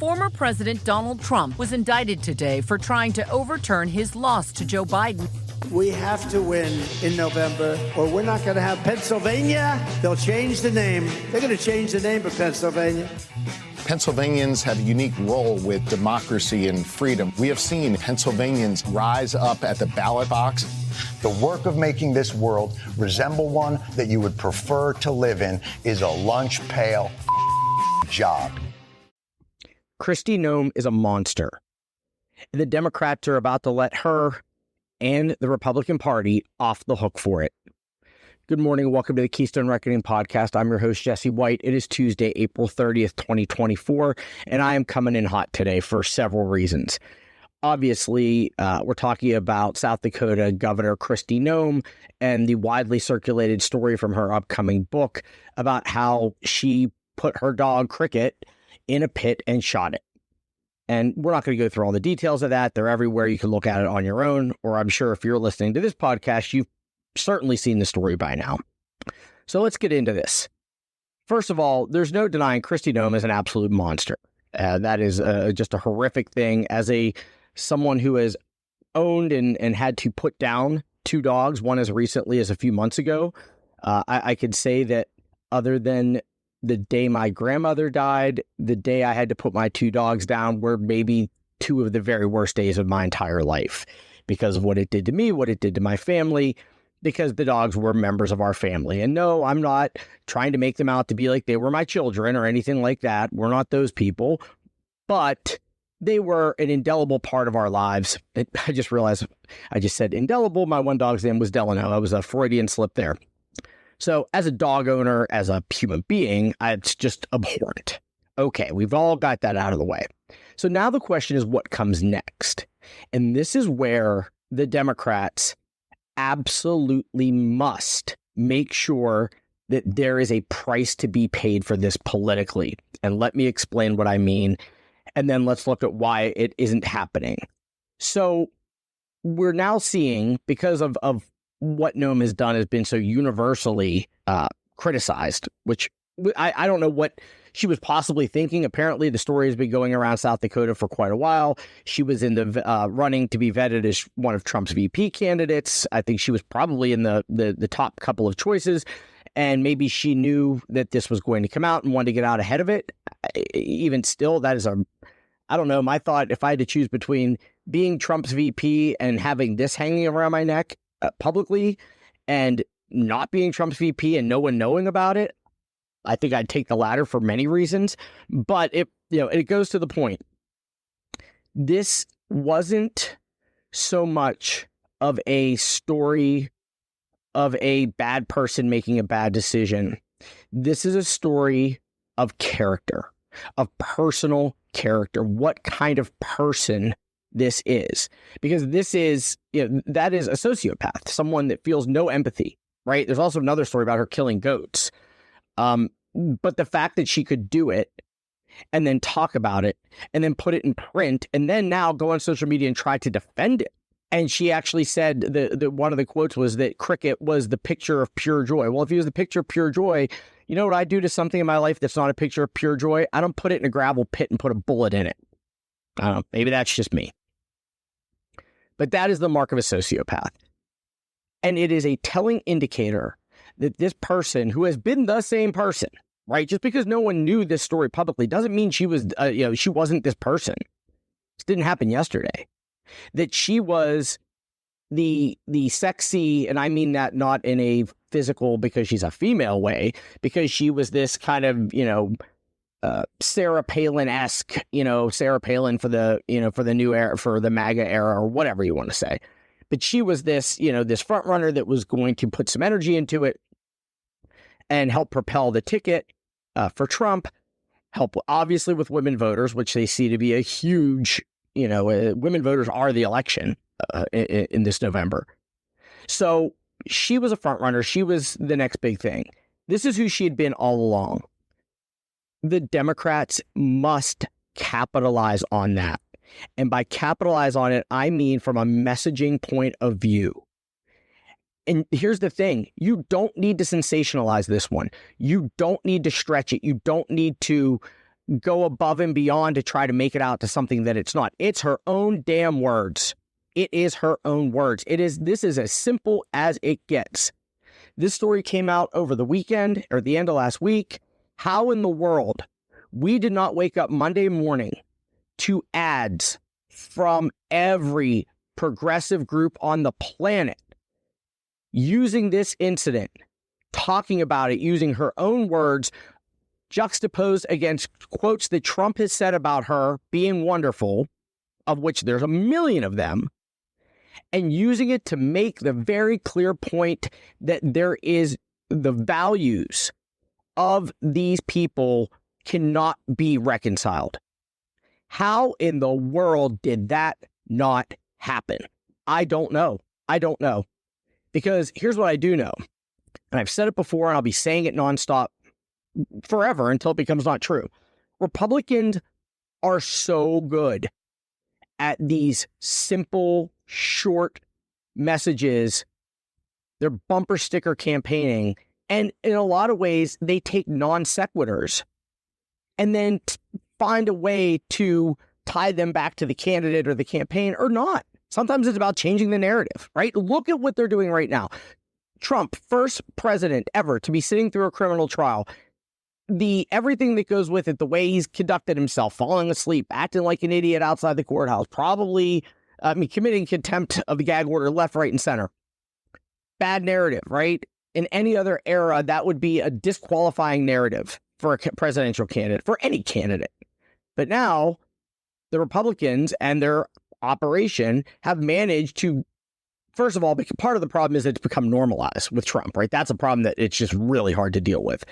Former President Donald Trump was indicted today for trying to overturn his loss to Joe Biden. We have to win in November, or we're not going to have Pennsylvania. They'll change the name. They're going to change the name of Pennsylvania. Pennsylvanians have a unique role with democracy and freedom. We have seen Pennsylvanians rise up at the ballot box. The work of making this world resemble one that you would prefer to live in is a lunch pail job. Kristi Noem is a monster. The Democrats are about to let her and the Republican Party off the hook for it. Good morning. Welcome to the Keystone Reckoning podcast. I'm your host, Jesse White. It is Tuesday, April 30th, 2024, and I am coming in hot today for several reasons. Obviously, we're talking about South Dakota Governor Kristi Noem and the widely circulated story from her upcoming book about how she put her dog Cricket in a pit and shot it. And we're not going to go through all the details of that. They're everywhere. You can look at it on your own, or I'm sure if you're listening to this podcast, you've certainly seen the story by now. So let's get into this. First of all, there's no denying Kristi Noem is an absolute monster. That is just a horrific thing. As someone who has owned and had to put down two dogs, one as recently as a few months ago, I could say that other than the day my grandmother died, the day I had to put my two dogs down were maybe two of the very worst days of my entire life because of what it did to me, what it did to my family, because the dogs were members of our family. And no, I'm not trying to make them out to be like they were my children or anything like that. We're not those people, but they were an indelible part of our lives. I just realized I just said indelible. My one dog's name was Delano. That was a Freudian slip there. So as a dog owner, as a human being, it's just abhorrent. Okay, we've all got that out of the way. So now the question is what comes next? And this is where the Democrats absolutely must make sure that there is a price to be paid for this politically. And let me explain what I mean. And then let's look at why it isn't happening. So we're now seeing, because of what Noem has done has been so universally criticized, which I don't know what she was possibly thinking. Apparently, the story has been going around South Dakota for quite a while. She was in the running to be vetted as one of Trump's VP candidates. I think she was probably in the top couple of choices, and maybe she knew that this was going to come out and wanted to get out ahead of it. Even still, that is I don't know. My thought, if I had to choose between being Trump's VP and having this hanging around my neck publicly and not being Trump's VP and no one knowing about it, I think I'd take the latter for many reasons. But it goes to the point. This wasn't so much of a story of a bad person making a bad decision. This is a story of character, of personal character, what kind of person this is. Because this is, that is a sociopath, someone that feels no empathy, right? There's also another story about her killing goats. But the fact that she could do it and then talk about it and then put it in print and then now go on social media and try to defend it. And she actually said that one of the quotes was that Cricket was the picture of pure joy. Well, if he was the picture of pure joy, you know what I do to something in my life that's not a picture of pure joy? I don't put it in a gravel pit and put a bullet in it. I don't know. Maybe that's just me. But that is the mark of a sociopath. And it is a telling indicator that this person, who has been the same person, right? Just because no one knew this story publicly doesn't mean she was, she wasn't this person. This didn't happen yesterday. That she was the sexy, and I mean that not in a physical because she's a female way, because she was this kind of, Sarah Palin-esque, Sarah Palin for the new era, for the MAGA era, or whatever you want to say. But she was this, this front runner that was going to put some energy into it and help propel the ticket for Trump, help obviously with women voters, which they see to be a huge, women voters are the election in this November. So she was a front runner. She was the next big thing. This is who she had been all along. The Democrats must capitalize on that. And by capitalize on it, I mean from a messaging point of view. And here's the thing. You don't need to sensationalize this one. You don't need to stretch it. You don't need to go above and beyond to try to make it out to something that it's not. It's her own damn words. It is her own words. This is as simple as it gets. This story came out over the weekend or the end of last week. How in the world we did not wake up Monday morning to ads from every progressive group on the planet using this incident, talking about it, using her own words, juxtaposed against quotes that Trump has said about her being wonderful, of which there's a million of them, and using it to make the very clear point that there is the values of these people cannot be reconciled. How in the world did that not happen? I don't know. Because here's what I do know. And I've said it before, and I'll be saying it nonstop forever until it becomes not true. Republicans are so good at these simple, short messages. They're bumper sticker campaigning. And in a lot of ways, they take non sequiturs and then find a way to tie them back to the candidate or the campaign or not. Sometimes it's about changing the narrative, right? Look at what they're doing right now. Trump, first president ever to be sitting through a criminal trial. Everything that goes with it, the way he's conducted himself, falling asleep, acting like an idiot outside the courthouse, probably committing contempt of the gag order left, right, and center. Bad narrative, right? In any other era, that would be a disqualifying narrative for a presidential candidate, for any candidate. But now, the Republicans and their operation have managed to, first of all, part of the problem is it's become normalized with Trump, right? That's a problem that it's just really hard to deal with.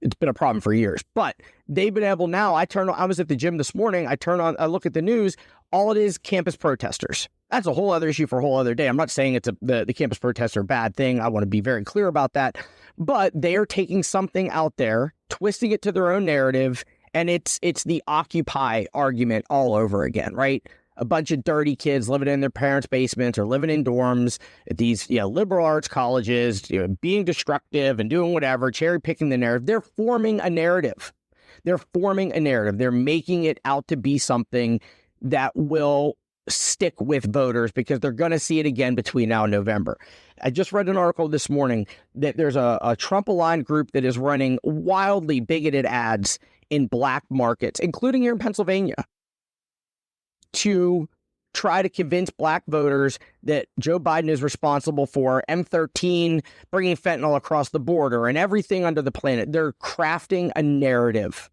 It's been a problem for years, but they've been able now. I was at the gym this morning. I look at the news. All it is campus protesters. That's a whole other issue for a whole other day. I'm not saying it's the campus protests are a bad thing. I want to be very clear about that. But they are taking something out there, twisting it to their own narrative, and it's the Occupy argument all over again, right? A bunch of dirty kids living in their parents' basements or living in dorms at these liberal arts colleges, being destructive and doing whatever, cherry picking the narrative. They're forming a narrative. They're making it out to be something that will stick with voters because they're going to see it again between now and November. I just read an article this morning that there's a Trump-aligned group that is running wildly bigoted ads in black markets, including here in Pennsylvania, to try to convince black voters that Joe Biden is responsible for M13 bringing fentanyl across the border and everything under the planet. They're crafting a narrative.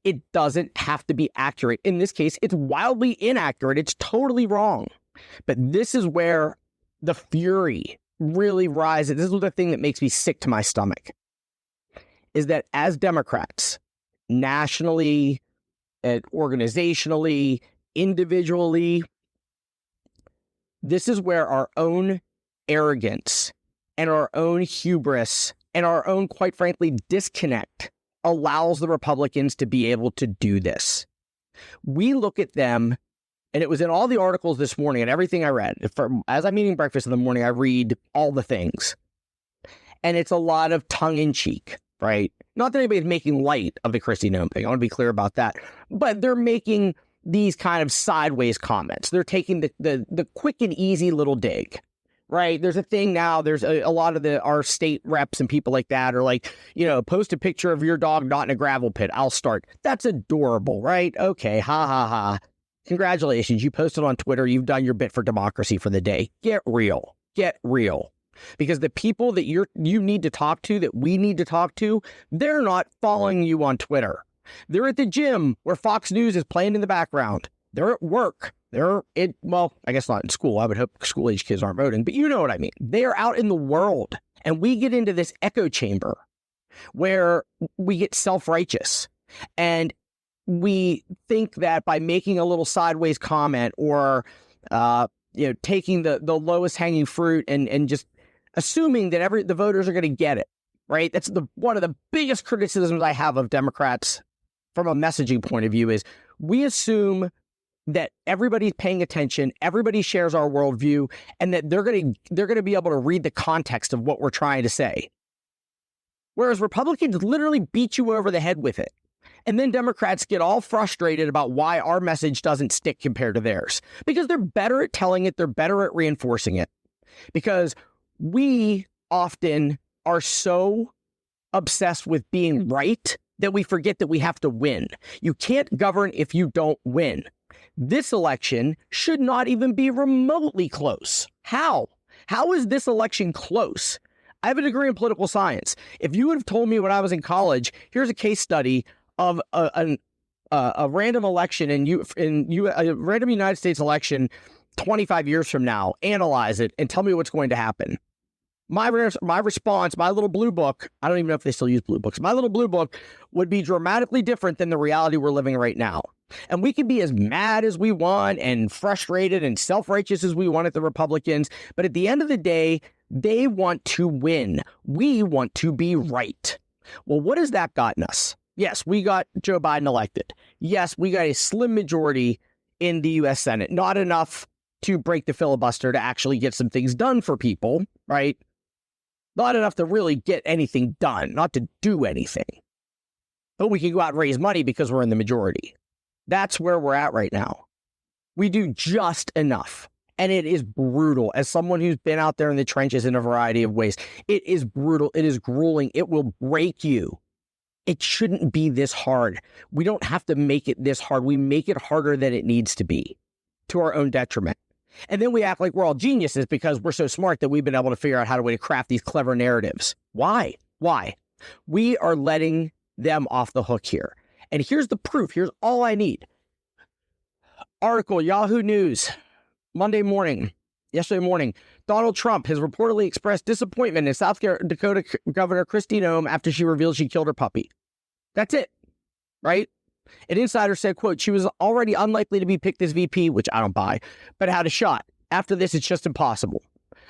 It doesn't have to be accurate. In this case, it's wildly inaccurate. It's totally wrong. But this is where the fury really rises. This is the thing that makes me sick to my stomach, is that as Democrats, nationally, organizationally, individually, this is where our own arrogance and our own hubris and our own, quite frankly, disconnect allows the Republicans to be able to do this. We look at them, and it was in all the articles this morning and everything I read. As I'm eating breakfast in the morning, I read all the things. And it's a lot of tongue-in-cheek, right? Not that anybody's making light of the Kristi Noem thing. I want to be clear about that. But they're making these kind of sideways comments. They're taking the quick and easy little dig, right? There's a thing now. There's a lot of our state reps and people like that are like, post a picture of your dog not in a gravel pit. I'll start. That's adorable, right? Okay. Ha ha ha. Congratulations. You posted on Twitter. You've done your bit for democracy for the day. Get real. Get real. Because the people that you need to talk to, that we need to talk to, they're not following you on Twitter. They're at the gym where Fox News is playing in the background. They're at work. I guess not in school. I would hope school-age kids aren't voting, but you know what I mean. They are out in the world, and we get into this echo chamber where we get self-righteous, and we think that by making a little sideways comment or taking the lowest hanging fruit and just assuming that the voters are going to get it, right? That's one of the biggest criticisms I have of Democrats from a messaging point of view is we assume that everybody's paying attention, everybody shares our worldview, and that they're going to be able to read the context of what we're trying to say. Whereas Republicans literally beat you over the head with it. And then Democrats get all frustrated about why our message doesn't stick compared to theirs. Because they're better at telling it, they're better at reinforcing it. Because we often are so obsessed with being right that we forget that we have to win. You can't govern if you don't win. This election should not even be remotely close. How? How is this election close? I have a degree in political science. If you would have told me when I was in college, here's a case study of a random election a random United States election 25 years from now, analyze it and tell me what's going to happen. My response, my little blue book, I don't even know if they still use blue books. My little blue book would be dramatically different than the reality we're living right now. And we can be as mad as we want and frustrated and self-righteous as we want at the Republicans. But at the end of the day, they want to win. We want to be right. Well, what has that gotten us? Yes, we got Joe Biden elected. Yes, we got a slim majority in the U.S. Senate. Not enough to break the filibuster to actually get some things done for people, right? Not enough to really get anything done, not to do anything. But we can go out and raise money because we're in the majority. That's where we're at right now. We do just enough. And it is brutal. As someone who's been out there in the trenches in a variety of ways, it is brutal. It is grueling. It will break you. It shouldn't be this hard. We don't have to make it this hard. We make it harder than it needs to be, to our own detriment. And then we act like we're all geniuses because we're so smart that we've been able to figure out how to craft these clever narratives. Why? Why? We are letting them off the hook here. And here's the proof. Here's all I need. Article, Yahoo News, yesterday morning. Donald Trump has reportedly expressed disappointment in South Dakota Governor Kristi Noem after she revealed she killed her puppy. That's it, right? An insider said, quote, she was already unlikely to be picked as VP, which I don't buy, but had a shot. After this, it's just impossible.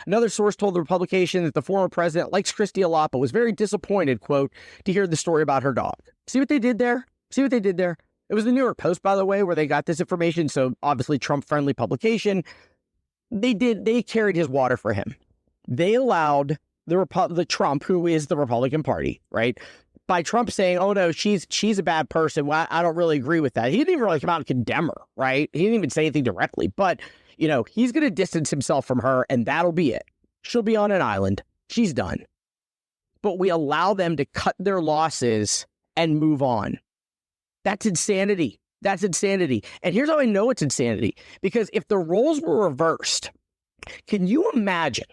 Another source told the publication that the former president likes Kristi a lot, but was very disappointed, quote, to hear the story about her dog. See what they did there? It was the New York Post, by the way, where they got this information. So obviously Trump-friendly publication. They carried his water for him. They allowed the Trump, who is the Republican Party, right? By Trump saying, oh no, she's a bad person. Well, I don't really agree with that. He didn't even really come out and condemn her, right? He didn't even say anything directly, but he's going to distance himself from her and that'll be it. She'll be on an island. She's done. But we allow them to cut their losses and move on. That's insanity. That's insanity. And here's how I know it's insanity. Because if the roles were reversed, can you imagine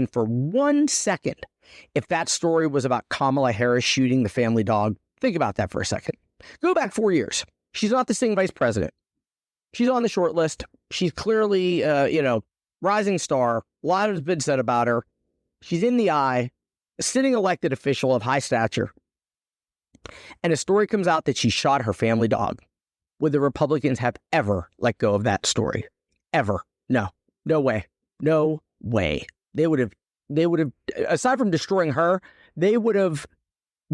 for 1 second if that story was about Kamala Harris shooting the family dog? Think about that for a second. Go back 4 years. She's not the sitting vice president. She's on the short list. She's clearly, rising star. A lot has been said about her. She's in the eye, a sitting elected official of high stature. And a story comes out that she shot her family dog. Would the Republicans have ever let go of that story? Ever? No way. They would have, aside from destroying her, they would have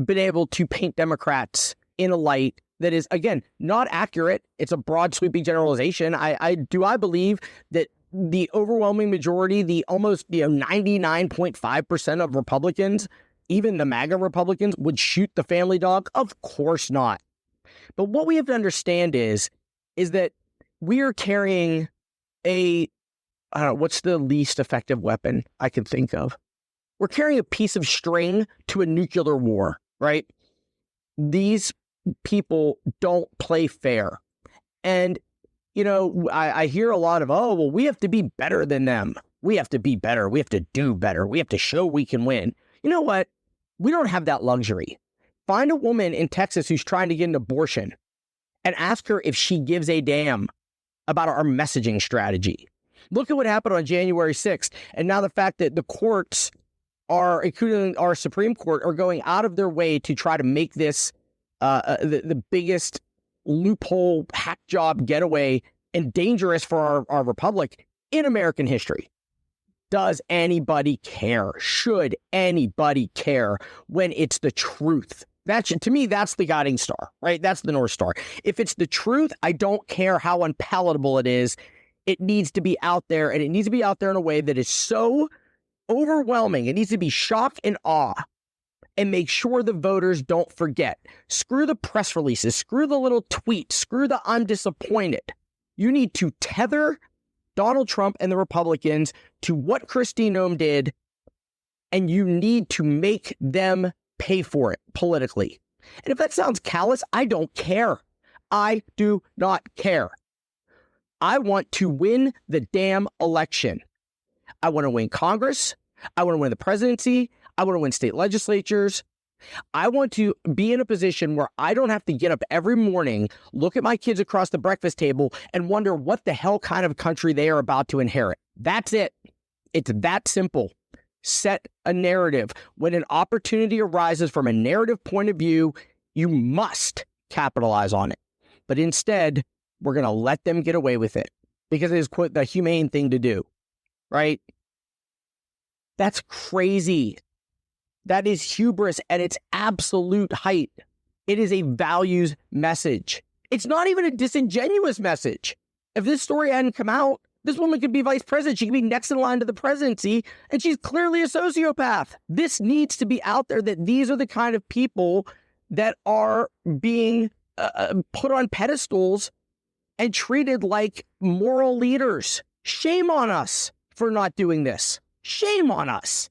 been able to paint Democrats in a light that is, again, not accurate. It's a broad sweeping generalization. I believe that the overwhelming majority, the almost 99.5% of Republicans, even the MAGA Republicans, would shoot the family dog? Of course not. But what we have to understand is that we are carrying what's the least effective weapon I can think of? We're carrying a piece of string to a nuclear war, right? These people don't play fair. And, I hear a lot of, we have to be better than them. We have to be better. We have to do better. We have to show we can win. You know what? We don't have that luxury. Find a woman in Texas who's trying to get an abortion and ask her if she gives a damn about our messaging strategy. Look at what happened on January 6th. And now the fact that the courts including our Supreme Court, are going out of their way to try to make this the biggest loophole, hack job, getaway, and dangerous for our republic in American history. Does anybody care? Should anybody care when it's the truth? To me, that's the guiding star, right? That's the North Star. If it's the truth, I don't care how unpalatable it is. It needs to be out there, and it needs to be out there in a way that is so overwhelming. It needs to be shock and awe. and make sure the voters don't forget. Screw the press releases, screw the little tweets, screw the I'm disappointed. You need to tether Donald Trump and the Republicans to what Kristi Noem did, and you need to make them pay for it politically. And if that sounds callous, I don't care. I do not care. I want to win the damn election. I want to win Congress. I want to win the presidency. I want to win state legislatures. I want to be in a position where I don't have to get up every morning, look at my kids across the breakfast table, and wonder what the hell kind of country they are about to inherit. That's it. It's that simple. Set a narrative. When an opportunity arises from a narrative point of view, you must capitalize on it. But instead, we're going to let them get away with it because it is, quote, the humane thing to do, right? That's crazy. That is hubris at its absolute height. It is a values message. It's not even a disingenuous message. If this story hadn't come out, this woman could be vice president. She could be next in line to the presidency, and she's clearly a sociopath. This needs to be out there that these are the kind of people that are being put on pedestals and treated like moral leaders. Shame on us for not doing this. Shame on us.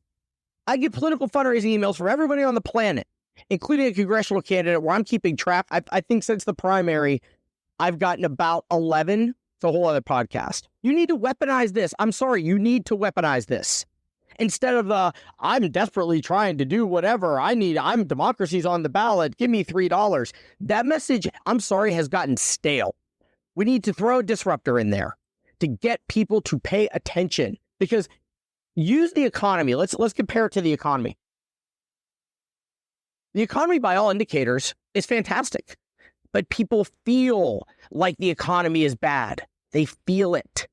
I get political fundraising emails from everybody on the planet, including a congressional candidate where I'm keeping track. I think since the primary, I've gotten about 11. It's a whole other podcast. You need to weaponize this. I'm sorry, you need to weaponize this. Instead of the, I'm desperately trying to do whatever I'm democracy's on the ballot, give me $3. That message, I'm sorry, has gotten stale. We need to throw a disruptor in there to get people to pay attention, because use the economy. Let's compare it to the economy. The economy, by all indicators, is fantastic, but people feel like the economy is bad. They feel it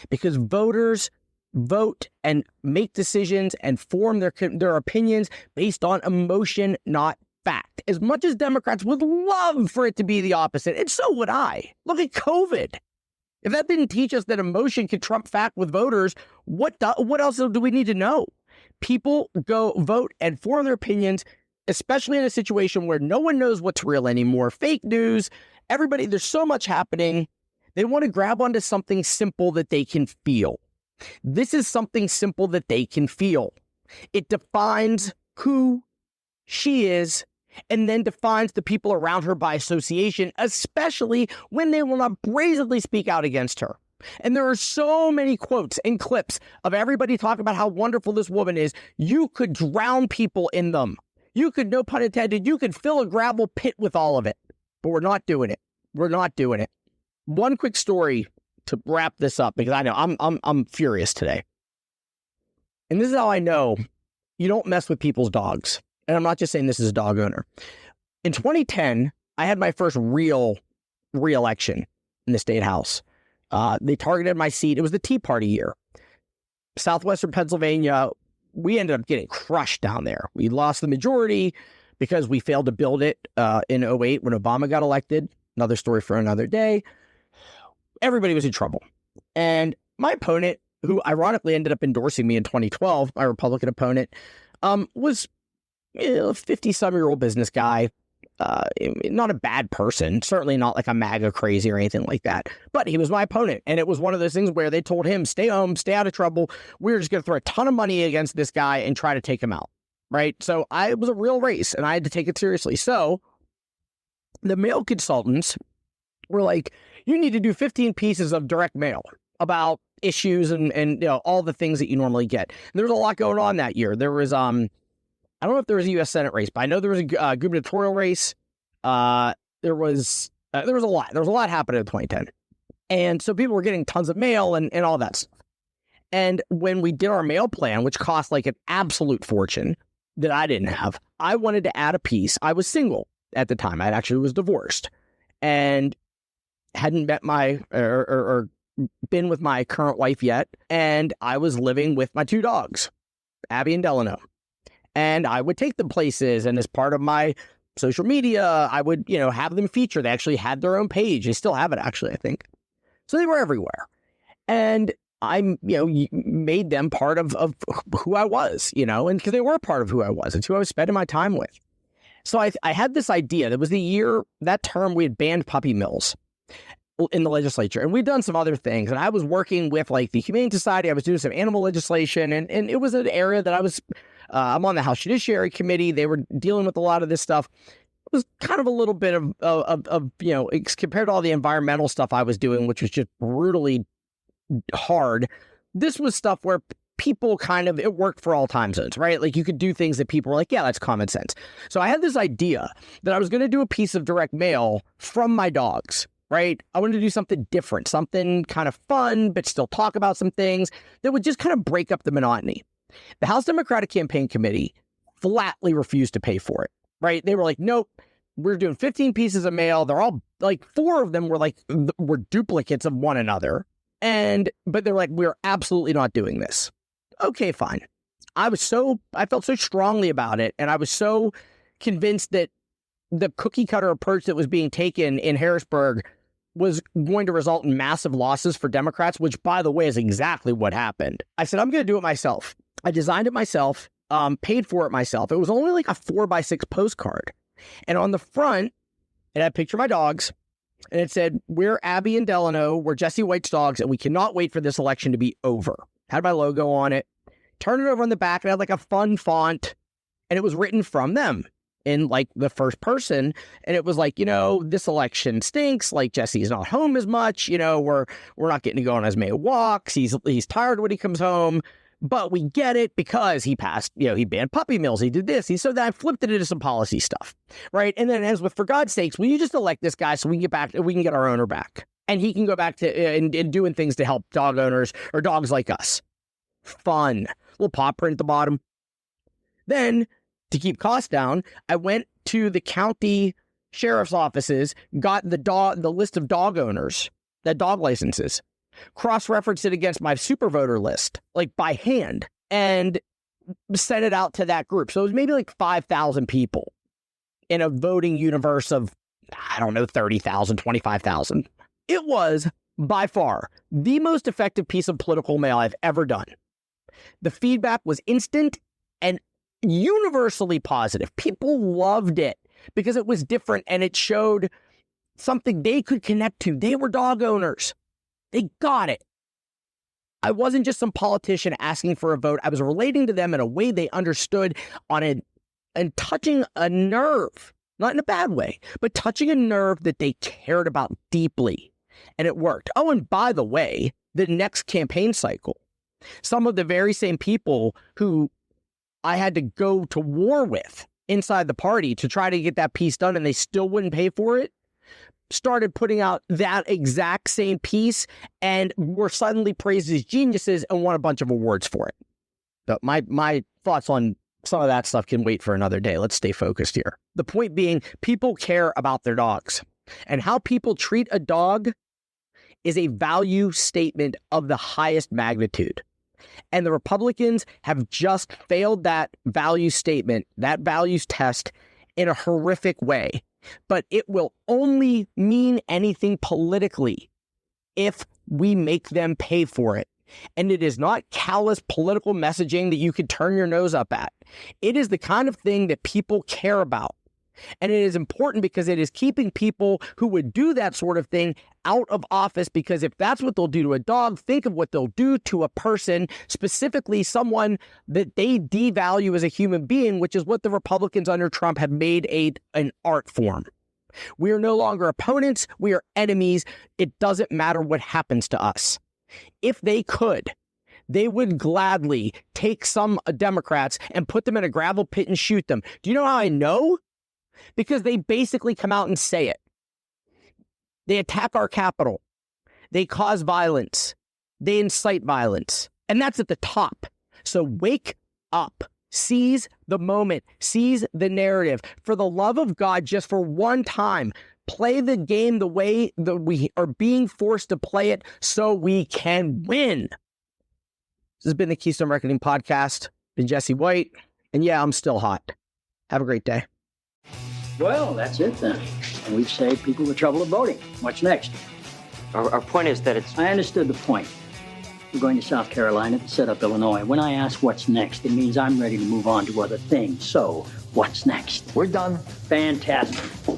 because voters vote and make decisions and form their opinions based on emotion, not fact. As much as Democrats would love for it to be the opposite, and so would I. Look at COVID. If that didn't teach us that emotion can trump fact with voters, what else do we need to know? People go vote and form their opinions, especially in a situation where no one knows what's real anymore. Fake news, everybody, there's so much happening. They want to grab onto something simple that they can feel. This is something simple that they can feel. It defines who she is and then defines the people around her by association, especially when they will not brazenly speak out against her. And there are so many quotes and clips of everybody talking about how wonderful this woman is. You could drown people in them. You could, no pun intended, you could fill a gravel pit with all of it. But we're not doing it. We're not doing it. One quick story to wrap this up, because I know I'm furious today. And this is how I know you don't mess with people's dogs. And I'm not just saying this as a dog owner. In 2010, I had my first real re-election in the state house. They targeted my seat. It was the Tea Party year. Southwestern Pennsylvania, we ended up getting crushed down there. We lost the majority because we failed to build it in 2008 when Obama got elected. Another story for another day. Everybody was in trouble. And my opponent, who ironically ended up endorsing me in 2012, my Republican opponent, was a 50-some-year-old business guy. Not a bad person, certainly not like a MAGA crazy or anything like that. But he was my opponent. And it was one of those things where they told him, stay home, stay out of trouble. We're just going to throw a ton of money against this guy and try to take him out. Right. So it was a real race and I had to take it seriously. So the mail consultants were like, you need to do 15 pieces of direct mail about issues and you know, all the things that you normally get. And there was a lot going on that year. There was, I don't know if there was a U.S. Senate race, but I know there was a gubernatorial race. There was a lot. There was a lot happening in 2010. And so people were getting tons of mail and all that stuff. And when we did our mail plan, which cost like an absolute fortune that I didn't have, I wanted to add a piece. I was single at the time. I actually was divorced and hadn't met or been with my current wife yet. And I was living with my two dogs, Abby and Delano. And I would take them places. And as part of my social media, I would, have them featured. They actually had their own page. They still have it, actually, I think. So they were everywhere. And I made them part of who I was, and because they were part of who I was. It's who I was spending my time with. So I had this idea. That was the year, that term, we had banned puppy mills in the legislature. And we'd done some other things. And I was working with like the Humane Society. I was doing some animal legislation. And it was an area that I'm on the House Judiciary Committee. They were dealing with a lot of this stuff. It was kind of a little bit of compared to all the environmental stuff I was doing, which was just brutally hard. This was stuff where people it worked for all time zones, right? Like you could do things that people were like, yeah, that's common sense. So I had this idea that I was going to do a piece of direct mail from my dogs, right? I wanted to do something different, something kind of fun, but still talk about some things that would just kind of break up the monotony. The House Democratic Campaign Committee flatly refused to pay for it, right? They were like, nope, we're doing 15 pieces of mail. They're all like 4 of them were duplicates of one another. But they're like, we're absolutely not doing this. Okay, fine. I felt so strongly about it. And I was so convinced that the cookie cutter approach that was being taken in Harrisburg was going to result in massive losses for Democrats, which, by the way, is exactly what happened. I said, I'm going to do it myself. I designed it myself, paid for it myself. It was only like a 4x6 postcard. And on the front, it had a picture of my dogs. And it said, we're Abby and Delano, we're Jesse White's dogs, and we cannot wait for this election to be over. Had my logo on it. Turned it over on the back. It had like a fun font. And it was written from them in like the first person. And it was like, this election stinks. Like Jesse's not home as much. We're not getting to go on as many walks. He's tired when he comes home. But we get it because he passed, he banned puppy mills. He did this. So then I flipped it into some policy stuff, right? And then it ends with, for God's sakes, will you just elect this guy so we can get our owner back? And he can go back to and doing things to help dog owners or dogs like us. Fun. Little paw print at the bottom. Then, to keep costs down, I went to the county sheriff's offices, got the list of dog owners, that dog licenses, cross-referenced it against my super voter list, like by hand, and sent it out to that group. So it was maybe like 5,000 people in a voting universe of, 30,000, 25,000. It was by far the most effective piece of political mail I've ever done. The feedback was instant and universally positive. People loved it because it was different and it showed something they could connect to. They were dog owners. They got it. I wasn't just some politician asking for a vote. I was relating to them in a way they understood and touching a nerve, not in a bad way, but touching a nerve that they cared about deeply. And it worked. Oh, and by the way, the next campaign cycle, some of the very same people who I had to go to war with inside the party to try to get that piece done and they still wouldn't pay for it, started putting out that exact same piece and were suddenly praised as geniuses and won a bunch of awards for it. But my thoughts on some of that stuff can wait for another day. Let's stay focused here. The point being, people care about their dogs. And how people treat a dog is a value statement of the highest magnitude. And the Republicans have just failed that value statement, that values test, in a horrific way. But it will only mean anything politically if we make them pay for it. And it is not callous political messaging that you could turn your nose up at. It is the kind of thing that people care about. And it is important because it is keeping people who would do that sort of thing out of office, because if that's what they'll do to a dog, think of what they'll do to a person, specifically someone that they devalue as a human being, which is what the Republicans under Trump have made an art form. We are no longer opponents. We are enemies. It doesn't matter what happens to us. If they could, they would gladly take some Democrats and put them in a gravel pit and shoot them. Do you know how I know? Because they basically come out and say it. They attack our Capitol. They cause violence. They incite violence. And that's at the top. So wake up. Seize the moment. Seize the narrative. For the love of God, just for one time, play the game the way that we are being forced to play it so we can win. This has been the Keystone Marketing Podcast. Been Jesse White. And yeah, I'm still hot. Have a great day. Well, that's it then. And we've saved people the trouble of voting. What's next? Our point is that it's... I understood the point. We're going to South Carolina to set up Illinois. When I ask what's next, it means I'm ready to move on to other things. So, what's next? We're done. Fantastic.